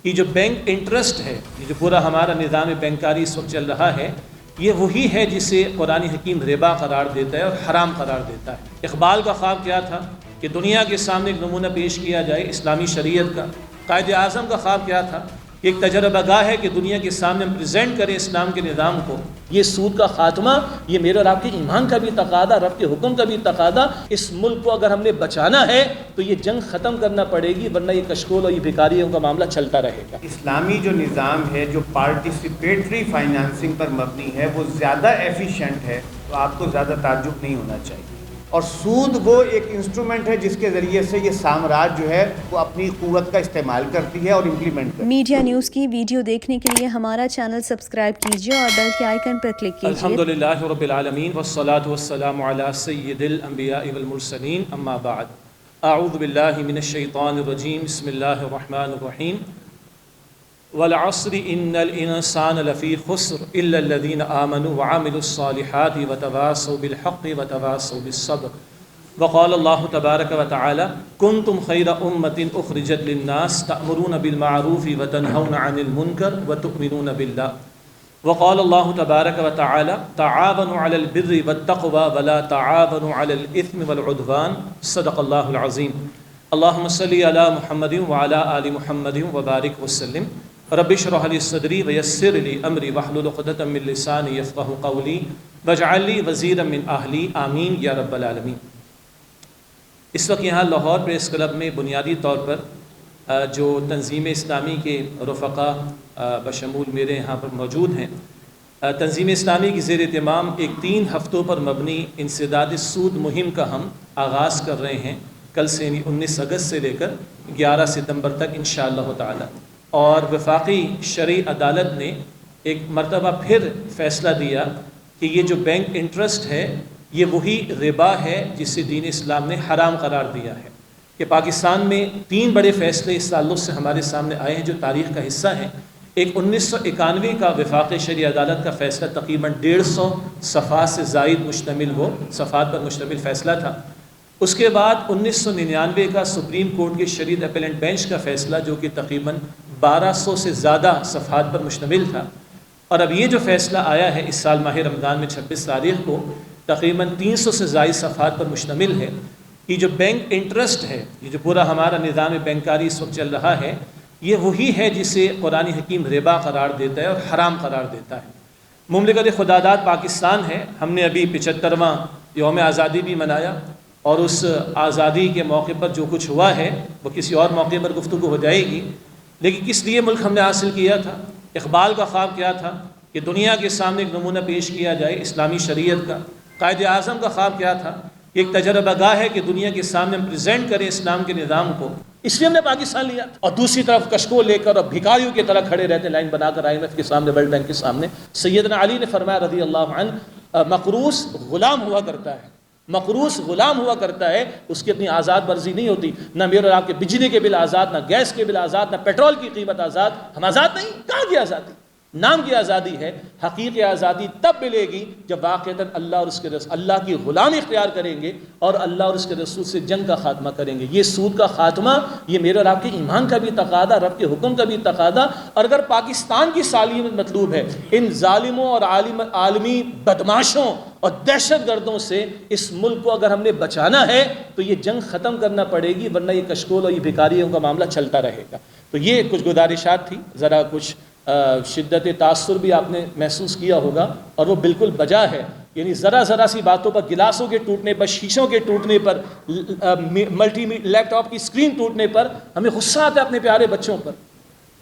کہ جو bank interest ہے، یہ جو پورا ہمارا نظام بینکاری اس وقت چل رہا ہے، یہ وہی ہے جسے قرآن حکیم ربا قرار دیتا ہے اور حرام قرار دیتا ہے۔ اقبال کا خواب کیا تھا کہ دنیا کے سامنے ایک نمونہ پیش کیا جائے اسلامی شریعت کا۔ قائد اعظم کا خواب کیا تھا کہ ایک تجربہ گاہ ہے کہ دنیا کے سامنے ہم پریزنٹ کریں اسلام کے نظام کو۔ یہ سود کا خاتمہ، یہ میرے اور آپ کے ایمان کا بھی تقاضا، رب کے حکم کا بھی تقاضا۔ اس ملک کو اگر ہم نے بچانا ہے تو یہ جنگ ختم کرنا پڑے گی، ورنہ یہ کشکول اور یہ بھکاریوں کا معاملہ چلتا رہے گا۔ اسلامی جو نظام ہے جو پارٹیسپیٹری فائنانسنگ پر مبنی ہے وہ زیادہ ایفیشینٹ ہے، تو آپ کو زیادہ تعجب نہیں ہونا چاہیے۔ اور سود وہ ایک انسٹرومنٹ ہے جس کے ذریعے سے یہ سامراج جو ہے وہ اپنی قوت کا استعمال کرتی ہے اور امپلیمنٹ کرتی ہے۔ میڈیا نیوز کی ویڈیو دیکھنے کے لیے ہمارا چینل سبسکرائب کیجیے اور بیل کے آئیکن پر کلک کیجیے۔ الحمدللہ رب العالمین والصلاة والسلام علی سید الانبیاء والمرسلین، اما بعد، اعوذ باللہ من الشیطان الرجیم، بسم اللہ الرحمن الرحیم۔ والعصر ان الانسان لفی خسر الا الذین آمنوا وعملوا الصالحات وتواصوا بالحق وتواصوا بالصبر۔ وقال اللہ تبارک وتعالی کنتم خیر امۃ اخرجت للناس تأمرون بالمعروف وتنہون عن المنکر وتؤمنون باللہ۔ وقال اللہ تبارک وتعالی تعاونوا علی البر والتقوی ولا تعاونوا علی الاثم والعدوان، صدق اللہ العظیم۔ اللہم صلی علی محمد وعلی آل محمد وبارک وسلم۔ رب اشرح لی صدری ویسر لی امری واحلل عقدۃ من لسانی یفقہوا قولی واجعل لی وزیرا من اہلی، آمین یا رب العالمین۔ اس وقت یہاں لاہور پریس کلب میں بنیادی طور پر جو تنظیم اسلامی کے رفقا بشمول میرے یہاں پر موجود ہیں، تنظیم اسلامی کی زیر اہتمام ایک 3 ہفتوں پر مبنی انسداد سود مہم کا ہم آغاز کر رہے ہیں، کل سے یعنی 19 اگست سے لے کر 11 ستمبر تک انشاءاللہ تعالی۔ اور وفاقی شرعی عدالت نے ایک مرتبہ پھر فیصلہ دیا کہ یہ جو بینک انٹرسٹ ہے یہ وہی ربا ہے جسے دین اسلام نے حرام قرار دیا ہے۔ کہ پاکستان میں 3 بڑے فیصلے اس تعلق سے ہمارے سامنے آئے ہیں جو تاریخ کا حصہ ہیں۔ ایک 1991 کا وفاقی شرعی عدالت کا فیصلہ تقریباً 150 صفحات سے زائد مشتمل صفحات پر مشتمل فیصلہ تھا۔ اس کے بعد 1999 کا سپریم کورٹ کے شدید اپیلنٹ بینچ کا فیصلہ جو کہ تقریباً 1200 سے زیادہ صفحات پر مشتمل تھا۔ اور اب یہ جو فیصلہ آیا ہے اس سال ماہ رمضان میں 26 تاریخ کو، تقریباً 300 سے زائد صفحات پر مشتمل ہے۔ یہ جو بینک انٹرسٹ ہے، یہ جو پورا ہمارا نظام بینکاری اس وقت چل رہا ہے، یہ وہی ہے جسے قرآن حکیم ربا قرار دیتا ہے اور حرام قرار دیتا ہے۔ مملکت خداداد پاکستان ہے، ہم نے ابھی 75واں یوم آزادی بھی منایا، اور اس آزادی کے موقع پر جو کچھ ہوا ہے وہ کسی اور موقع پر گفتگو ہو جائے گی۔ لیکن کس لیے ملک ہم نے حاصل کیا تھا؟ اقبال کا خواب کیا تھا کہ دنیا کے سامنے ایک نمونہ پیش کیا جائے اسلامی شریعت کا۔ قائد اعظم کا خواب کیا تھا کہ ایک تجربہ گاہ ہے کہ دنیا کے سامنے ہم پریزنٹ کریں اسلام کے نظام کو۔ اس لیے ہم نے پاکستان لیا، اور دوسری طرف کشکول لے کر اور بھکاریوں کی طرح کھڑے رہتے لائن بنا کر IMF کے سامنے، ورلڈ بینک کے سامنے۔ سیدنا علی نے فرمایا رضی اللہ عنہ، مقروض غلام ہوا کرتا ہے، مقروض غلام ہوا کرتا ہے، اس کی اپنی آزاد ورزی نہیں ہوتی۔ نہ میرے اور آپ کے بجلی کے بل آزاد، نہ گیس کے بل آزاد، نہ پیٹرول کی قیمت آزاد۔ ہم آزاد نہیں، کہاں کی آزادی؟ نام کی آزادی ہے۔ حقیقی آزادی تب ملے گی جب واقعتاً اللہ اور اس کے رسول اللہ کی غلامی اختیار کریں گے اور اللہ اور اس کے رسول سے جنگ کا خاتمہ کریں گے۔ یہ سود کا خاتمہ، یہ میرے اور آپ کے ایمان کا بھی تقاضا، رب کے حکم کا بھی تقاضا۔ اور اگر پاکستان کی سالمیت مطلوب ہے، ان ظالموں اور عالمی بدماشوں اور دہشت گردوں سے اس ملک کو اگر ہم نے بچانا ہے تو یہ جنگ ختم کرنا پڑے گی، ورنہ یہ کشکول اور یہ بھکاریوں کا معاملہ چلتا رہے گا۔ تو یہ کچھ گزارشات تھی، ذرا کچھ شدت تاثر بھی آپ نے محسوس کیا ہوگا، اور وہ بالکل بجا ہے۔ یعنی ذرا سی باتوں پر، گلاسوں کے ٹوٹنے پر، شیشوں کے ٹوٹنے پر، ملٹی لیپ ٹاپ کی اسکرین ٹوٹنے پر ہمیں غصہ آتا ہے اپنے پیارے بچوں پر،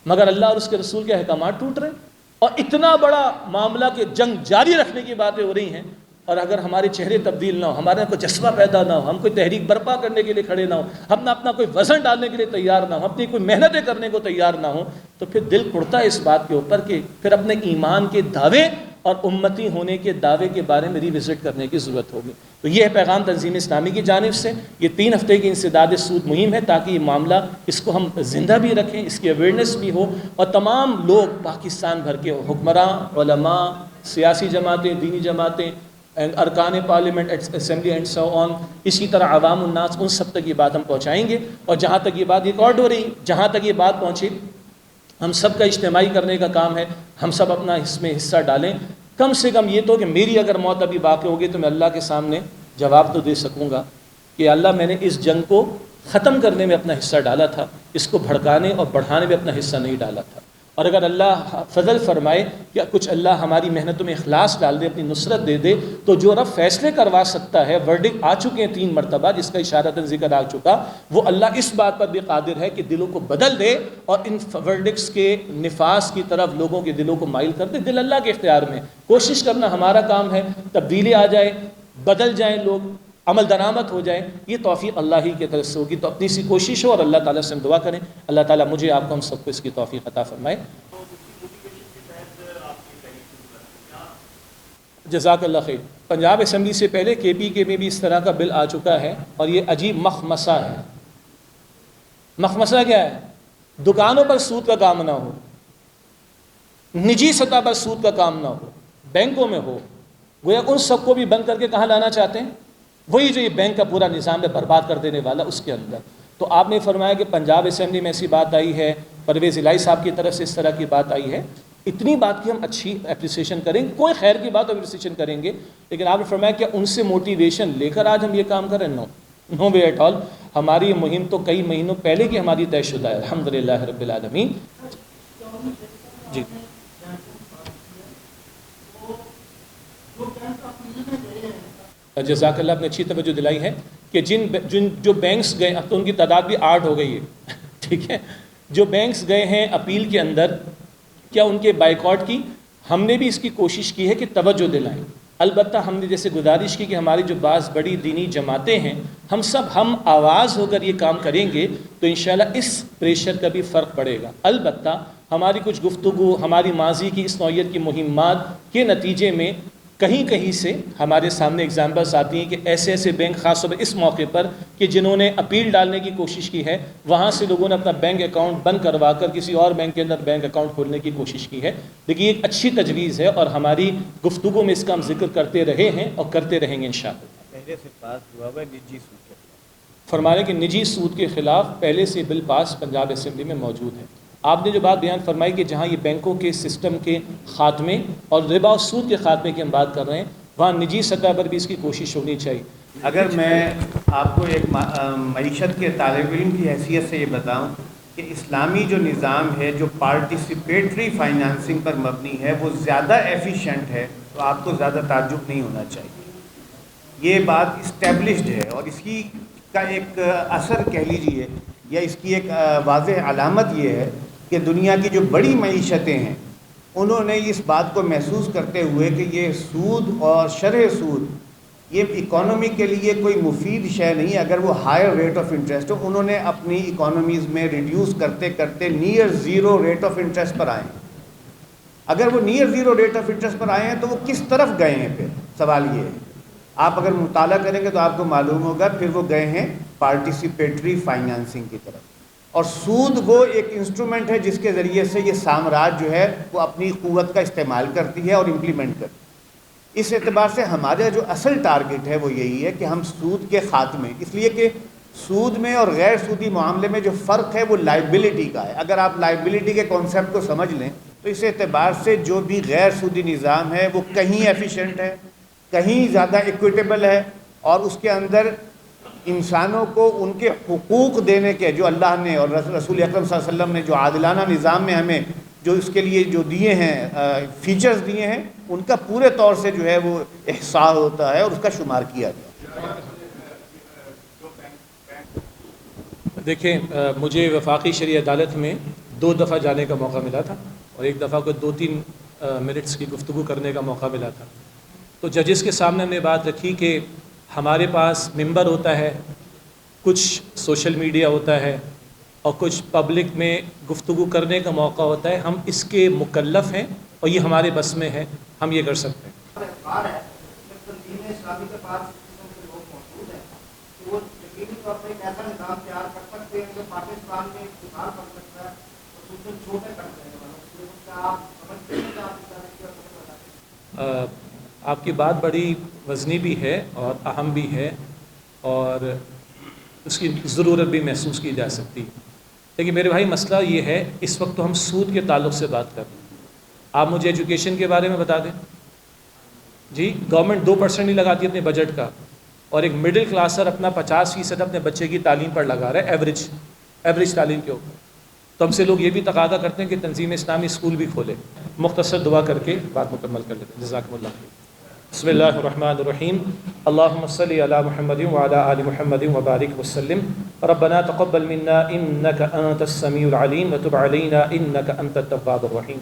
مگر اللہ اور اس کے رسول کے احکامات ٹوٹ رہے ہیں۔ اور اتنا بڑا معاملہ کہ جنگ جاری رکھنے کی باتیں ہو رہی ہیں، اور اگر ہمارے چہرے تبدیل نہ ہو، ہمارے کوئی جذبہ پیدا نہ ہو، ہم کوئی تحریک برپا کرنے کے لیے کھڑے نہ ہو، ہم اپنا کوئی وزن ڈالنے کے لیے تیار نہ ہو، اپنی کوئی محنتیں کرنے کو تیار نہ ہو، تو پھر دل کڑتا ہے اس بات کے اوپر کہ پھر اپنے ایمان کے دعوے اور امتی ہونے کے دعوے کے بارے میں ریوزٹ کرنے کی ضرورت ہوگی۔ تو یہ ہے پیغام تنظیم اسلامی کی جانب سے۔ یہ 3 ہفتے کی انسداد سود مہم ہے تاکہ یہ معاملہ، اس کو ہم زندہ بھی رکھیں، اس کی اویئرنیس بھی ہو، اور تمام لوگ پاکستان بھر کے حکمراں، علماء، سیاسی جماعتیں، دینی جماعتیں، ارکان پارلیمنٹ، اسمبلی اینڈ سو آن، اسی طرح عوام الناس، ان سب تک یہ بات ہم پہنچائیں گے۔ اور جہاں تک یہ بات ریکارڈ ہو رہی، جہاں تک یہ بات پہنچی ہم سب کا اجتماعی کرنے کا کام ہے، ہم سب اپنا اس میں حصہ ڈالیں. کم سے کم یہ تو کہ میری اگر موت ابھی واقع ہوگی تو میں اللہ کے سامنے جواب تو دے سکوں گا کہ اللہ میں نے اس جنگ کو ختم کرنے میں اپنا حصہ ڈالا تھا، اس کو بھڑکانے اور بڑھانے میں اپنا حصہ نہیں ڈالا تھا. اور اگر اللہ فضل فرمائے یا کچھ اللہ ہماری محنتوں میں اخلاص ڈال دے، اپنی نصرت دے دے، تو جو رب فیصلے کروا سکتا ہے، ورڈکٹ آ چکے ہیں 3 مرتبہ جس کا اشارتاً ذکر آ چکا، وہ اللہ اس بات پر بھی قادر ہے کہ دلوں کو بدل دے اور ان ورڈکٹس کے نفاذ کی طرف لوگوں کے دلوں کو مائل کر دے. دل اللہ کے اختیار میں، کوشش کرنا ہمارا کام ہے، تبدیلی آ جائے، بدل جائیں لوگ، عمل درآمد ہو جائے، یہ توفیق اللہ ہی کی طرف سے ہوگی. تو اپنی سی کوشش ہو اور اللہ تعالیٰ سے ہم دعا کریں اللہ تعالیٰ مجھے آپ کو ہم سب کو اس کی توفیق عطا فرمائے. جزاک اللہ خیر. پنجاب اسمبلی سے پہلے کے پی کے میں بھی اس طرح کا بل آ چکا ہے اور یہ عجیب مخمسہ ہے. مخمسہ کیا ہے؟ دکانوں پر سود کا کام نہ ہو، نجی سطح پر سود کا کام نہ ہو، بینکوں میں ہو. گویا ان سب کو بھی بند کر کے کہاں لانا چاہتے ہیں؟ وہی جو یہ بینک کا پورا نظام ہے برباد کر دینے والا اس کے اندر. تو آپ نے فرمایا کہ پنجاب اسمبلی میں ایسی بات آئی ہے، پرویز الہی صاحب کی طرف سے اس طرح کی بات آئی ہے. اتنی بات کی ہم اچھی اپریسیشن کریں گے، کوئی خیر کی بات اپریسیشن کریں گے، لیکن آپ نے فرمایا کہ ان سے موٹیویشن لے کر آج ہم یہ کام کریں؟ نو وے ایٹ آل. ہماری یہ مہم تو کئی مہینوں پہلے کی ہماری طے شدہ ہے الحمدللہ رب العالمین. جی جزاک اللہ، آپ نے اچھی توجہ دلائی ہے کہ جو بینکس گئے، اب تو ان کی تعداد بھی 8 ہو گئی ہے ٹھیک ہے، جو بینکس گئے ہیں اپیل کے اندر، کیا ان کے بائیکاٹ کی؟ ہم نے بھی اس کی کوشش کی ہے کہ توجہ دلائیں. البتہ ہم نے جیسے گزارش کی کہ ہماری جو بعض بڑی دینی جماعتیں ہیں، ہم آواز ہو کر یہ کام کریں گے تو انشاءاللہ اس پریشر کا بھی فرق پڑے گا. البتہ ہماری کچھ گفتگو، ہماری ماضی کی اس نوعیت کی مہمات کے نتیجے میں کہیں سے ہمارے سامنے ایگزامپلس آتی ہیں کہ ایسے بینک، خاص طور پر اس موقع پر کہ جنہوں نے اپیل ڈالنے کی کوشش کی ہے، وہاں سے لوگوں نے اپنا بینک اکاؤنٹ بند کروا کر کسی اور بینک کے اندر بینک اکاؤنٹ کھولنے کی کوشش کی ہے. لیکن یہ ایک اچھی تجویز ہے اور ہماری گفتگو میں اس کا ہم ذکر کرتے رہے ہیں اور کرتے رہیں گے انشاءاللہ. پہلے سے پاس ہوا ہے نجی سود کے خلاف، فرمانے کہ نجی سود کے خلاف پہلے سے بل پاس پنجاب اسمبلی میں موجود ہے. آپ نے جو بات بیان فرمائی کہ جہاں یہ بینکوں کے سسٹم کے خاتمے اور ربا و سود کے خاتمے کی ہم بات کر رہے ہیں، وہاں نجی سطح پر بھی اس کی کوشش ہونی چاہیے. اگر میں آپ کو ایک معیشت کے طالب علم کی حیثیت سے یہ بتاؤں کہ اسلامی جو نظام ہے، جو پارٹیسپیٹری فائنانسنگ پر مبنی ہے، وہ زیادہ ایفیشینٹ ہے، تو آپ کو زیادہ تعجب نہیں ہونا چاہیے. یہ بات اسٹیبلشڈ ہے اور اس کی کا ایک اثر کہہ لیجیے یا اس کی ایک واضح علامت یہ ہے کہ دنیا کی جو بڑی معیشتیں ہیں انہوں نے اس بات کو محسوس کرتے ہوئے کہ یہ سود اور شرح سود یہ اکانومی کے لیے کوئی مفید شے نہیں، اگر وہ ہائر ریٹ آف انٹرسٹ ہو، انہوں نے اپنی اکانومیز میں ریڈیوس کرتے کرتے near zero rate of interest پر آئے ہیں. اگر وہ near zero rate of interest پر آئے ہیں تو وہ کس طرف گئے ہیں؟ پھر سوال یہ ہے، آپ اگر مطالعہ کریں گے تو آپ کو معلوم ہوگا پھر وہ گئے ہیں پارٹیسپیٹری فائنانسنگ کی طرف. اور سود وہ ایک انسٹرومنٹ ہے جس کے ذریعے سے یہ سامراج جو ہے وہ اپنی قوت کا استعمال کرتی ہے اور امپلیمنٹ کرتی ہے. اس اعتبار سے ہمارا جو اصل ٹارگٹ ہے وہ یہی ہے کہ ہم سود کے خاتمے، اس لیے کہ سود میں اور غیر سودی معاملے میں جو فرق ہے وہ لائبلٹی کا ہے. اگر آپ لائبلٹی کے کانسیپٹ کو سمجھ لیں تو اس اعتبار سے جو بھی غیر سودی نظام ہے وہ کہیں ایفیشینٹ ہے، کہیں زیادہ ایکویٹیبل ہے، اور اس کے اندر انسانوں کو ان کے حقوق دینے کے جو اللہ نے اور رسول اکرم صلی اللہ علیہ وسلم نے جو عادلانہ نظام میں ہمیں جو اس کے لیے جو دیے ہیں فیچرز دیے ہیں، ان کا پورے طور سے جو ہے وہ احساس ہوتا ہے اور اس کا شمار کیا جائے. دیکھیں، مجھے وفاقی شرعی عدالت میں 2 دفعہ جانے کا موقع ملا تھا اور ایک دفعہ کو 2-3 منٹس کی گفتگو کرنے کا موقع ملا تھا. تو ججز کے سامنے ہم نے بات رکھی کہ ہمارے پاس ممبر ہوتا ہے، کچھ سوشل میڈیا ہوتا ہے اور کچھ پبلک میں گفتگو کرنے کا موقع ہوتا ہے. ہم اس کے مکلف ہیں اور یہ ہمارے بس میں ہے، ہم یہ کر سکتے ہیں. آپ کی بات بڑی وزنی بھی ہے اور اہم بھی ہے اور اس کی ضرورت بھی محسوس کی جا سکتی ہے. لیکن میرے بھائی مسئلہ یہ ہے، اس وقت تو ہم سود کے تعلق سے بات کر رہے ہیں۔ آپ مجھے ایجوکیشن کے بارے میں بتا دیں جی، گورنمنٹ 2% نہیں لگاتی اپنے بجٹ کا، اور ایک مڈل کلاسر اپنا 50% اپنے بچے کی تعلیم پر لگا رہا ہے، ایوریج تعلیم کے اوپر۔ تو ہم سے لوگ یہ بھی تقاضا کرتے ہیں کہ تنظیم اسلامی اسکول بھی کھولے۔ مختصر دعا کر کے بات مکمل کر لیتے ہیں۔ جزاکم اللہ خیر۔ بسم اللہ الرحمن الرحیم، اللہم صلی علی محمد وعلی آل محمد وبارک وسلم۔ ربنا تقبل منا انک انت السمیع العلیم وتب علینا انک انت التواب الرحیم۔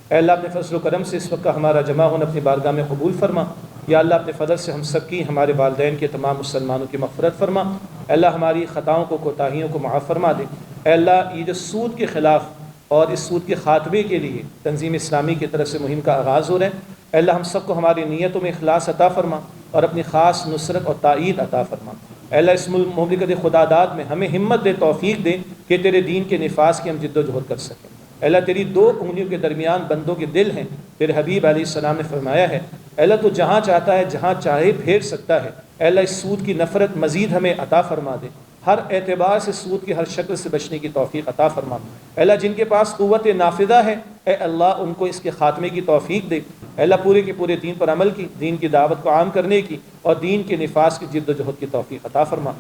اے اللہ اپنے فضل و کرم سے اس وقت کا ہمارا جمع ہونا اپنی بارگاہ میں قبول فرما۔ یا اللہ اپنے فضل سے ہم سب کی، ہمارے والدین کے، تمام مسلمانوں کی مغفرت فرما۔ اے اللہ ہماری خطاؤں کو، کوتاہیوں کو معاف فرما دے۔ اے اللہ یہ جو سود کے خلاف اور اس سود کے خاتمے کے لیے تنظیم اسلامی کی طرف سے مہم کا آغاز ہو رہا ہے، اے اللہ ہم سب کو ہماری نیتوں میں اخلاص عطا فرما اور اپنی خاص نصرت اور تائید عطا فرما۔ اے اللہ اس مملکت خدا داد میں ہمیں ہمت دے، توفیق دے کہ تیرے دین کے نفاذ کی ہم جد و جہد کر سکیں۔ اے اللہ تیری 2 انگلیوں کے درمیان بندوں کے دل ہیں، تیرے حبیب علیہ السلام نے فرمایا ہے اے اللہ تو جہاں چاہتا ہے، جہاں چاہے پھیر سکتا ہے۔ اے اللہ اس سود کی نفرت مزید ہمیں عطا فرما دے، ہر اعتبار سے سود کی ہر شکل سے بچنے کی توفیق عطا فرما۔ اے اللہ جن کے پاس قوت نافذہ ہے، اے اللہ ان کو اس کے خاتمے کی توفیق دے۔ اے اللہ پورے کے پورے دین پر عمل کی، دین کی دعوت کو عام کرنے کی اور دین کے نفاذ کی جد و جہد کی توفیق عطا فرما۔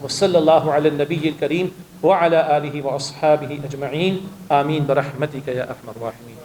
وصلی اللہ علی النبی الکریم وعلی آلہ واصحابہ اجمعین، آمین برحمتک یا ارحم الراحمین۔